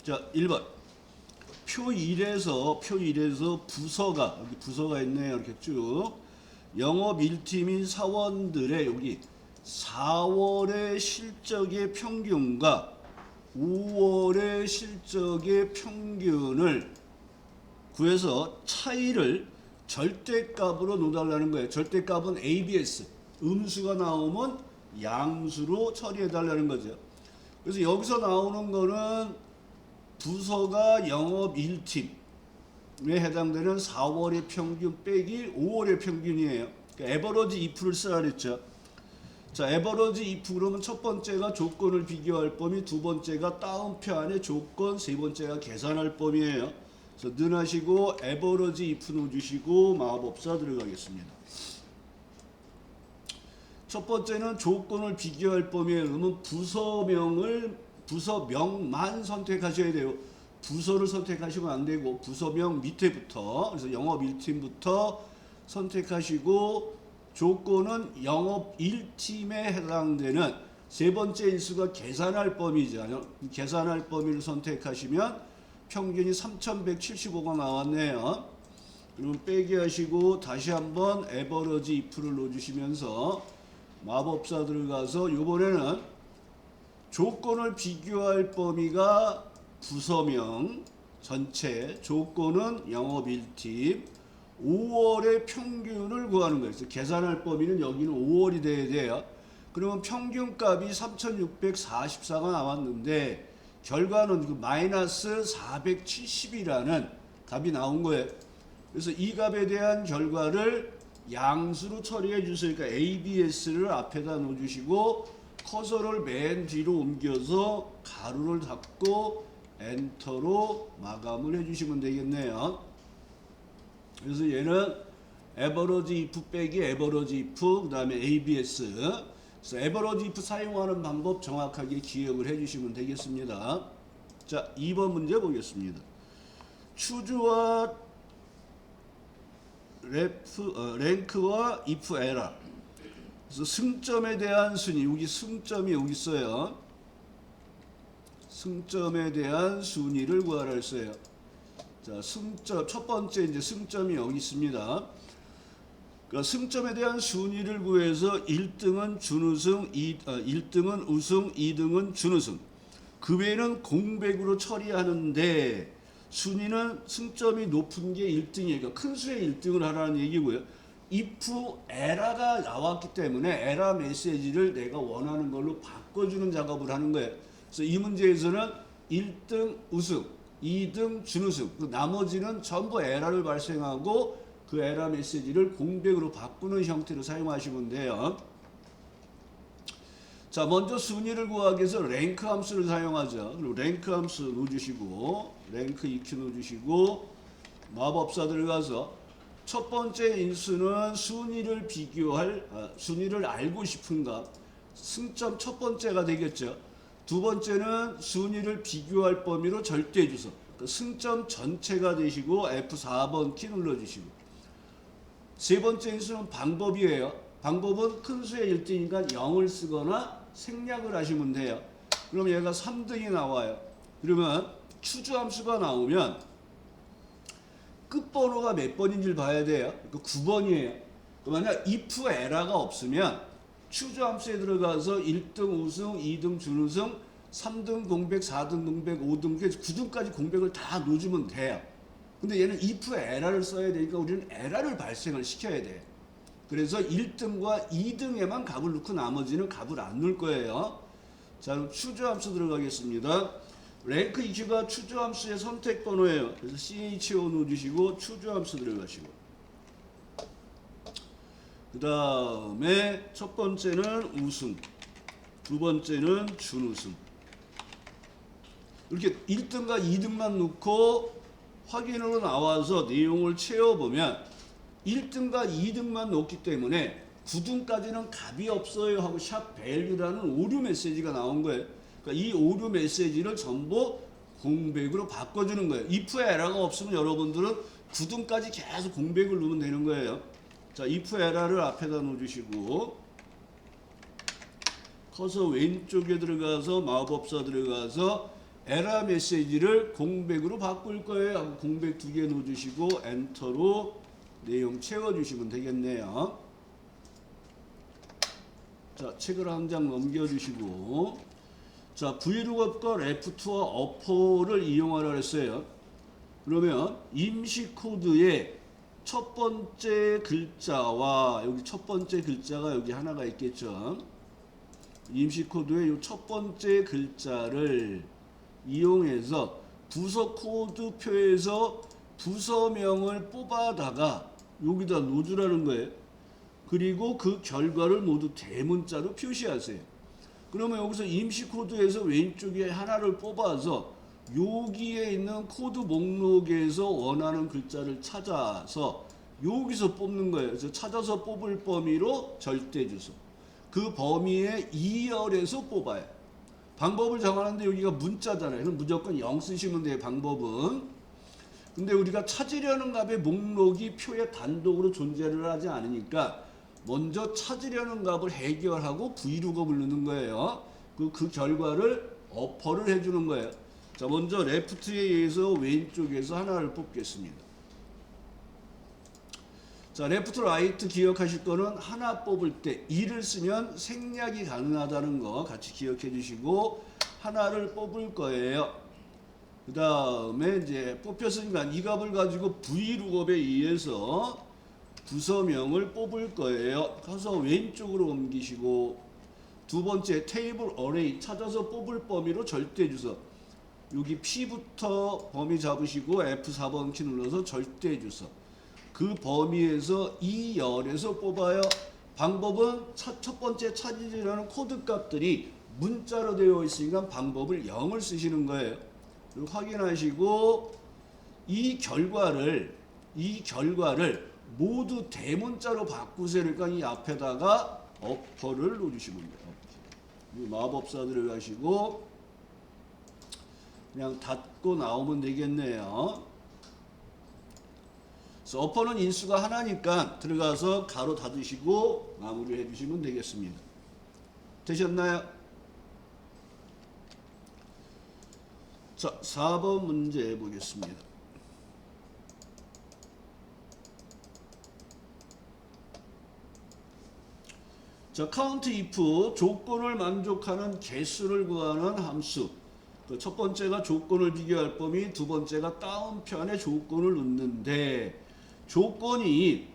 자, 1번. 표 1에서 부서가, 여기 부서가 있네요. 이렇게 쭉. 영업 1팀인 사원들의 여기 4월의 실적의 평균과 5월의 실적의 평균을 구해서 차이를 절대값으로 놓달라는 거예요. 절대값은 ABS. 음수가 나오면 양수로 처리해달라는 거죠. 그래서 여기서 나오는 거는 부서가 영업 1팀에 해당되는 4월의 평균 빼기 5월의 평균이에요. 그러니까 에버러지 if를 쓰라 그랬죠. 자, 에버러지 if 그러면 첫 번째가 조건을 비교할 범위, 두 번째가 다운표 안에 조건, 세 번째가 계산할 범위예요. 그래서 는 하시고 에버러지 if 넣어주시고 마법사 들어가겠습니다. 첫 번째는 조건을 비교할 범위에 그러면 부서명만 선택하셔야 돼요. 부서를 선택하시면 안 되고 부서명 밑에부터, 그래서 영업 1팀부터 선택하시고 조건은 영업 1팀에 해당되는 세 번째 인수가 계산할 범위잖아요. 계산할 범위를 선택하시면 평균이 3175가 나왔네요. 그러면 빼기 하시고 다시 한번 에버러지 if를 넣어주시면서 마법사 들어가서 이번에는 조건을 비교할 범위가 부서명 전체, 조건은 영업 1팀, 5월의 평균을 구하는 거예요. 그래서 계산할 범위는 여기는 5월이 돼야 돼요. 그러면 평균값이 3644가 나왔는데 결과는 그 마이너스 470이라는 값이 나온 거예요. 그래서 이 값에 대한 결과를 양수로 처리해 주세요. 그러니까 ABS를 앞에다 놓어주시고 커서를 맨 뒤로 옮겨서 가로를 닫고 엔터로 마감을 해주시면 되겠네요. 그래서 얘는 에버러지 if 빼기 에버러지 if, 그 다음에 ABS. 그래서 에버러지 if 사용하는 방법 정확하게 기억을 해주시면 되겠습니다. 자, 2번 문제 보겠습니다. 추주와 랭크와 if 에라. 그래서 승점에 대한 순위, 여기 승점이 여기 있어요. 승점에 대한 순위를 구하라 했어요. 자, 승점 첫 번째 이제 승점이 여기 있습니다. 그러니까 승점에 대한 순위를 구해서 1등은 준우승, 1등은 우승, 2등은 준우승. 그 외에는 공백으로 처리하는데 순위는 승점이 높은 게 1등이에요. 그러니까 큰 수의 1등을 하라는 얘기고요. if 에라가 나왔기 때문에 에라 메시지를 내가 원하는 걸로 바꿔주는 작업을 하는 거예요. 그래서 이 문제에서는 1등 우승, 2등 준우승, 그 나머지는 전부 에라를 발생하고 그 에라 메시지를 공백으로 바꾸는 형태로 사용하시면 돼요. 자, 먼저 순위를 구하기 위해서 랭크 함수를 사용하죠. 그리고 랭크 함수 넣어주시고 랭크 EQ 넣어주시고 마법사 들어가서 첫 번째 인수는 순위를 비교할 순위를 알고 싶은 값, 승점 첫 번째가 되겠죠. 두 번째는 순위를 비교할 범위로 절대주소, 그러니까 승점 전체가 되시고 F4번 키 눌러주시고, 세 번째 인수는 방법이에요. 방법은 큰 수의 1등이니까 0을 쓰거나 생략을 하시면 돼요. 그럼 얘가 3등이 나와요. 그러면 추주함수가 나오면 끝번호가 몇 번인지를 봐야 돼요. 9번이에요. 만약 if 에라가 없으면 추주함수에 들어가서 1등 우승, 2등 준우승, 3등 공백, 4등 공백, 5등 9등까지 공백을 다 넣어주면 돼요. 근데 얘는 if 에라를 써야 되니까 우리는 에라를 발생을 시켜야 돼요. 그래서 1등과 2등에만 값을 넣고 나머지는 값을 안 넣을 거예요. 자, 그럼 추주함수 들어가겠습니다. 랭크 EQ가 추주함수의 선택 번호예요. 그래서 CHO 넣어주시고 추주함수 들어가시고, 그 다음에 첫 번째는 우승, 두 번째는 준우승. 이렇게 1등과 2등만 넣고 확인으로 나와서 내용을 채워보면 1등과 2등만 넣었기 때문에 9등까지는 값이 없어요 하고 샵 밸류라는 오류 메시지가 나온 거예요. 그러니까 이 오류 메시지를 전부 공백으로 바꿔주는 거예요. if 에러가 없으면 여러분들은 9등까지 계속 공백을 넣으면 되는 거예요. 자, if 에러를 앞에다 놓어주시고 커서 왼쪽에 들어가서 마법사 들어가서 에러 메시지를 공백으로 바꿀 거예요 하고 공백 2개 넣어주시고 엔터로 내용 채워주시면 되겠네요. 자, 책을 한 장 넘겨주시고, 자, vlookup과 left와 upper를 이용하라 했어요. 그러면 임시 코드의 첫 번째 글자와 여기 첫 번째 글자가 여기 하나가 있겠죠. 임시 코드의 이 첫 번째 글자를 이용해서 부서 코드표에서 부서명을 뽑아다가 여기다 놓으라는 거예요. 그리고 그 결과를 모두 대문자로 표시하세요. 그러면 여기서 임시 코드에서 왼쪽에 하나를 뽑아서 여기에 있는 코드 목록에서 원하는 글자를 찾아서 여기서 뽑는 거예요. 그래서 찾아서 뽑을 범위로 절대주소. 그 범위의 2열에서 뽑아요. 방법을 정하는데 여기가 문자잖아요. 그럼 무조건 0 쓰시면 돼요. 방법은. 근데 우리가 찾으려는 값의 목록이 표에 단독으로 존재를 하지 않으니까 먼저 찾으려는 값을 해결하고 vlookup을 넣는 거예요. 그 결과를 어퍼를 해주는 거예요. 자, 먼저 레프트에 의해서 왼쪽에서 하나를 뽑겠습니다. 자, 레프트 라이트 기억하실 거는 하나 뽑을 때 2를 쓰면 생략이 가능하다는 거 같이 기억해 주시고 하나를 뽑을 거예요. 그 다음에 이제 뽑혔으니까 이 값을 가지고 vlookup에 의해서 부서명을 뽑을 거예요. 가서 왼쪽으로 옮기시고 두 번째 테이블 어레이 찾아서 뽑을 범위로 절대주소. 여기 P부터 범위 잡으시고 F4번 키 눌러서 절대주소. 그 범위에서 2열에서 뽑아요. 방법은 첫 번째 찾으려는 코드 값들이 문자로 되어 있으니까 방법을 0을 쓰시는 거예요. 그리고 확인하시고 이 결과를 모두 대문자로 바꾸세요. 그러니까 이 앞에다가 어퍼를 넣어주시면 돼요. 마법사 들어가시고 그냥 닫고 나오면 되겠네요. 그래서 어퍼는 인수가 하나니까 들어가서 가로 닫으시고 마무리 해주시면 되겠습니다. 되셨나요? 자, 4번 문제 보겠습니다. 자, count if 조건을 만족하는 개수를 구하는 함수. 첫 번째가 조건을 비교할 범위, 두 번째가 다운편에 조건을 넣는데 조건이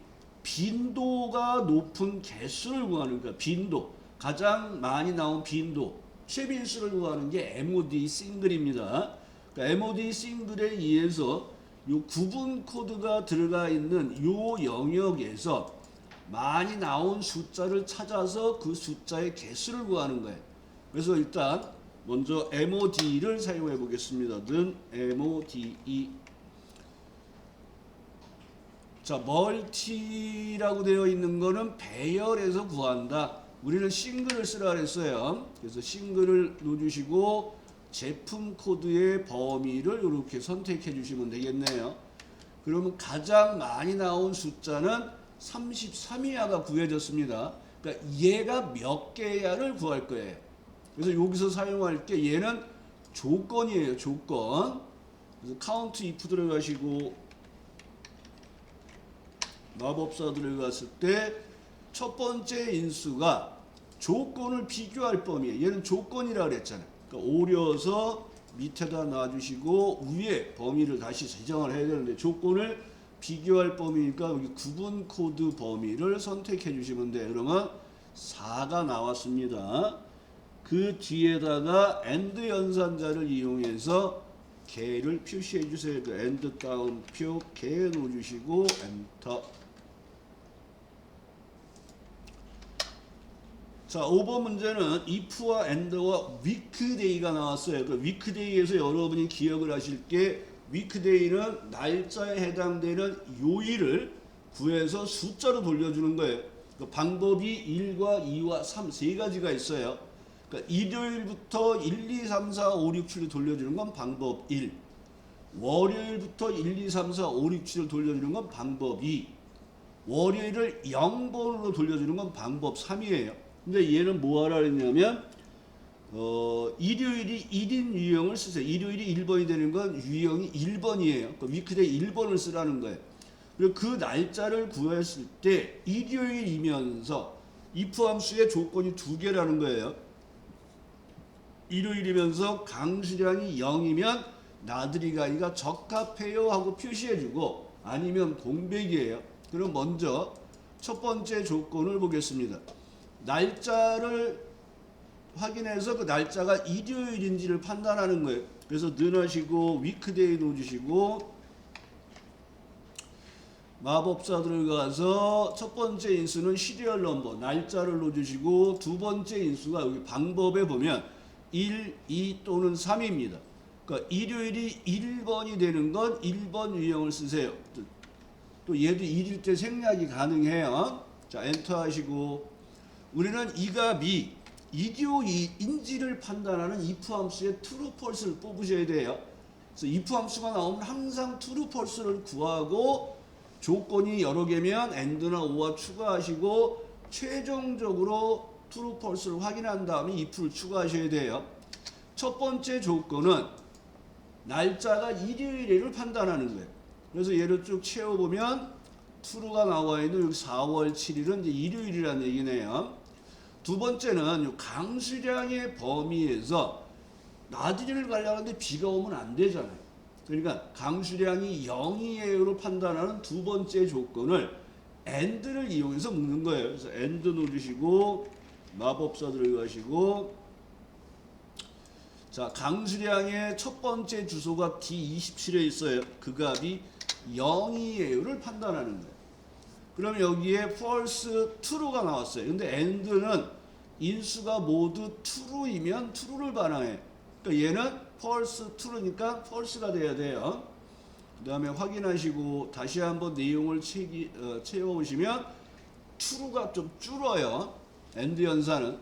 빈도가 높은 개수를 구하는 거야. 빈도. 가장 많이 나온 빈도. 최빈수를 구하는 게 MOD 싱글입니다. 그러니까 MOD 싱글에 의해서 요 구분 코드가 들어가 있는 요 영역에서 많이 나온 숫자를 찾아서 그 숫자의 개수를 구하는 거예요. 그래서 일단 먼저 MOD를 사용해 보겠습니다. 는 MODE. 자, 멀티라고 되어 있는 거는 배열해서 구한다. 우리는 싱글을 쓰라 그랬어요. 그래서 싱글을 넣어주시고 제품 코드의 범위를 이렇게 선택해 주시면 되겠네요. 그러면 가장 많이 나온 숫자는 33이야가 구해졌습니다. 그러니까 얘가 몇 개야를 구할 거예요. 그래서 여기서 사용할 게 얘는 조건이에요. 조건. 그래서 count if 들어가시고 마법사 들어갔을 때 첫 번째 인수가 조건을 비교할 범위에요. 얘는 조건이라 그랬잖아요. 그러니까 오려서 밑에다 놔주시고 위에 범위를 다시 지정을 해야 되는데 조건을 비교할 범위니까 여기 구분 코드 범위를 선택해 주시면 돼요. 그러면 4가 나왔습니다. 그 뒤에다가 AND 연산자를 이용해서 개를 표시해 주세요. 그 AND 다운표 개 놓아주시고 엔터. 자, 5번 문제는 if와 and와 weekday가 나왔어요. 그 weekday에서 여러분이 기억을 하실 게 weekday는 날짜에 해당되는 요일을 구해서 숫자로 돌려주는 거예요. 그 방법이 1과 2와 3 세 가지가 있어요. 그러니까 일요일부터 1, 2, 3, 4, 5, 6, 7을 돌려주는 건 방법 1. 월요일부터 1, 2, 3, 4, 5, 6, 7을 돌려주는 건 방법 2. 월요일을 0번으로 돌려주는 건 방법 3이에요. 근데 얘는 뭐 하라 그랬냐면 일요일이 1인 유형을 쓰세요. 일요일이 1번이 되는 건 유형이 1번이에요. 그 위크데이 1번을 쓰라는 거예요. 그리고 그 날짜를 구했을 때 일요일이면서 if 함수의 조건이 두 개라는 거예요. 일요일이면서 강수량이 0이면 나들이 가기가 적합해요 하고 표시해주고 아니면 공백이에요. 그럼 먼저 첫 번째 조건을 보겠습니다. 날짜를 확인해서 그 날짜가 일요일인지를 판단하는 거예요. 그래서 넣으시고 위크데이 넣어주시고 마법사 들어가서 첫 번째 인수는 시리얼 넘버 날짜를 넣어주시고 두 번째 인수가 여기 방법에 보면 1, 2 또는 3입니다. 그러니까 일요일이 1번이 되는 건 1번 유형을 쓰세요. 또 얘도 1일 때 생략이 가능해요. 자 엔터 하시고 우리는 이 값이 일요일인지를 판단하는 if 함수의 true, false를 뽑으셔야 돼요. 그래서 if 함수가 나오면 항상 true, false를 구하고 조건이 여러 개면 and나 or와 추가하시고 최종적으로 true, false를 확인한 다음에 if를 추가하셔야 돼요. 첫 번째 조건은 날짜가 일요일을 판단하는 거예요. 그래서 얘를 쭉 채워보면 true가 나와 있는 여기 4월 7일은 이제 일요일이라는 얘기네요. 두 번째는 강수량의 범위에서 나들이를 가려는데 비가 오면 안 되잖아요. 그러니까 강수량이 0이에요로 판단하는 두 번째 조건을 and를 이용해서 묶는 거예요. 그래서 and 누르시고 마법사 들어가시고 자 강수량의 첫 번째 주소가 D27에 있어요. 그 값이 0이에요를 판단하는 거예요. 그럼 여기에 false true가 나왔어요. 근데 and는 인수가 모두 true이면 true를 반항해. 그러니까 얘는 false true니까 false가 돼야 돼요. 그 다음에 확인하시고 다시 한번 내용을 채워보시면 true가 좀 줄어요. and 연산은.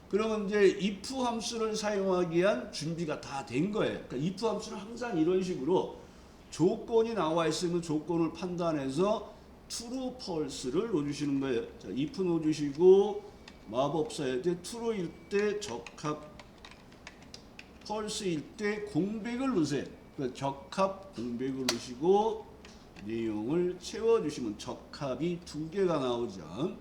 그러면 이제 if 함수를 사용하기 위한 준비가 다 된 거예요. 그러니까 if 함수는 항상 이런 식으로 조건이 나와 있으면 조건을 판단해서 true, false를 넣어주시는 거예요. 자, if 넣어주시고 마법사일 때 true일 때 적합, false일 때 공백을 넣으세요. 그러니까 적합 공백을 넣으시고 내용을 채워주시면 적합이 두 개가 나오죠.